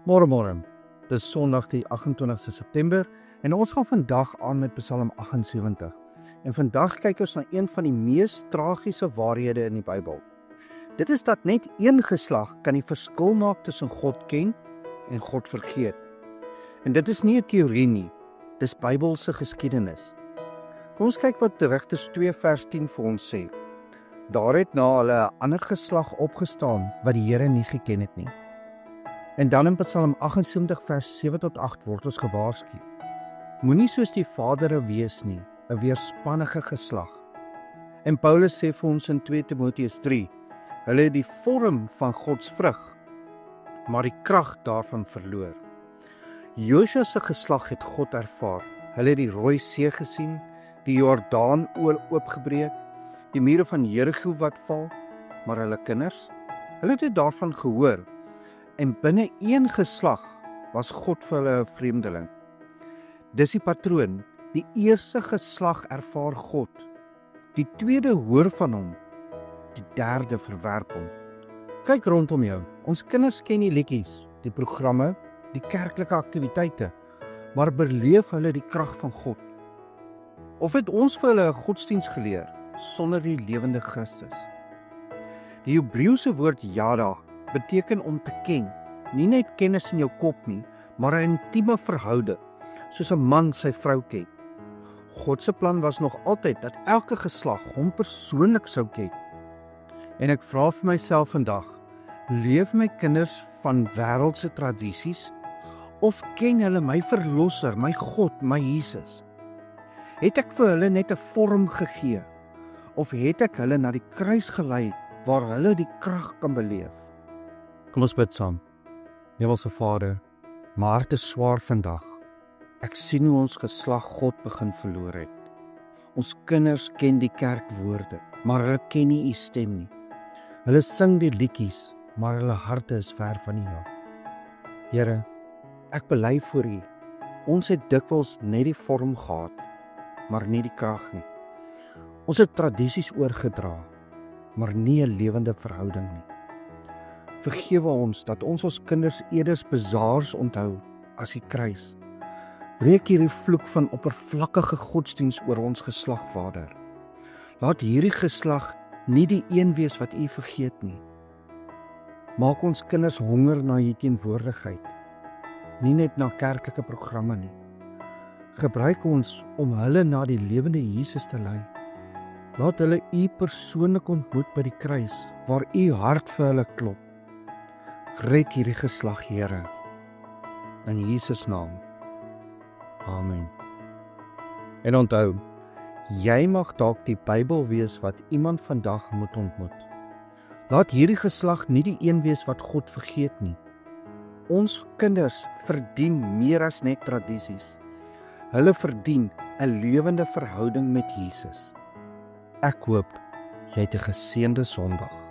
Môre, dis Sondag die 28ste September en ons gaan vandag aan met Psalm 78. En vandag kyk ons na een van die mees tragiese waarhede in die Bybel. Dit is dat net een geslag kan die verskil maak tussen God ken en God vergeet. En dit is nie 'n teorie nie, dis Bybelse geskiedenis. Kom ons kyk wat Rigters 2 vers 10 vir ons sê. Daar het na hulle 'n ander geslag opgestaan wat die Here nie geken het nie. En dan in Psalm 78 vers 7 tot 8 word ons gewaarsku. Moenie soos die vadere wees nie, 'n weerspannige geslag. En Paulus sê vir ons in 2 Timoteus 3, hulle het die vorm van Gods vrug, maar die krag daarvan verloor. Josua se geslag het God ervaar. Hulle het die Rooi See gesien, die Jordaan oopgebreek, die mure van Jerigo wat val, maar hulle kinders, hulle het daarvan gehoor. En binne een geslag was God vir hulle 'n vreemdeling. Dis die patroon, die eerste geslag ervaar God, die tweede hoor van hom, die derde verwerp hom. Kyk rondom jou, ons kinders ken die liedjies, die programme, die kerklike aktiwiteite, maar beleef hulle die krag van God? Of het ons vir hulle 'n godsdiens geleer sonder die lewende Christus? Die Hebreëse woord yada beteken om te ken, nie net kennis in jou kop nie, maar 'n intieme verhouding, soos 'n man sy vrou ken. God se plan was nog altyd dat elke geslag hom persoonlik sou ken. En ek vra vir myself vandag, leef my kinders van wêreldse tradisies, of ken hulle my verlosser, my God, my Jesus? Het ek vir hulle net 'n vorm gegee, of het ek hulle na die kruis gelei, waar hulle die krag kan beleef? Kom ons bid saam. Hemelse Vader, my hart is swaar vandag. Ek sien hoe ons geslag God begin verloor het. Ons kinders ken die kerkwoorde, maar hulle ken nie u stem nie. Hulle sing die liedjies, maar hulle harte is ver van u af. Here, ek bely voor u, ons het dikwels net die vorm gehad, maar nie die krag nie. Ons het tradisies oorgedra, maar nie 'n lewende verhouding nie. Vergewe ons dat ons kinders eerder bazaars onthou as die kruis. Breek hierdie vloek van oppervlakkige godsdiens oor ons geslag, Vader. Laat hierdie geslag nie die een wees wat u vergeet nie. Maak ons kinders honger na u teenwoordigheid, nie net na kerklike programme nie. Gebruik ons om hulle na die lewende Jesus te lei. Laat hulle u persoonlik ontmoet by die kruis, waar u hart vir hulle klop. Red hierdie geslag, Here. In Jesus naam. Amen. En onthou, jy mag dalk die Bybel wees wat iemand vandag moet ontmoet. Laat hierdie geslag nie die een wees wat God vergeet nie. Ons kinders verdien meer as net tradisies. Hulle verdien 'n lewende verhouding met Jesus. Ek hoop jy het 'n geseënde Sondag.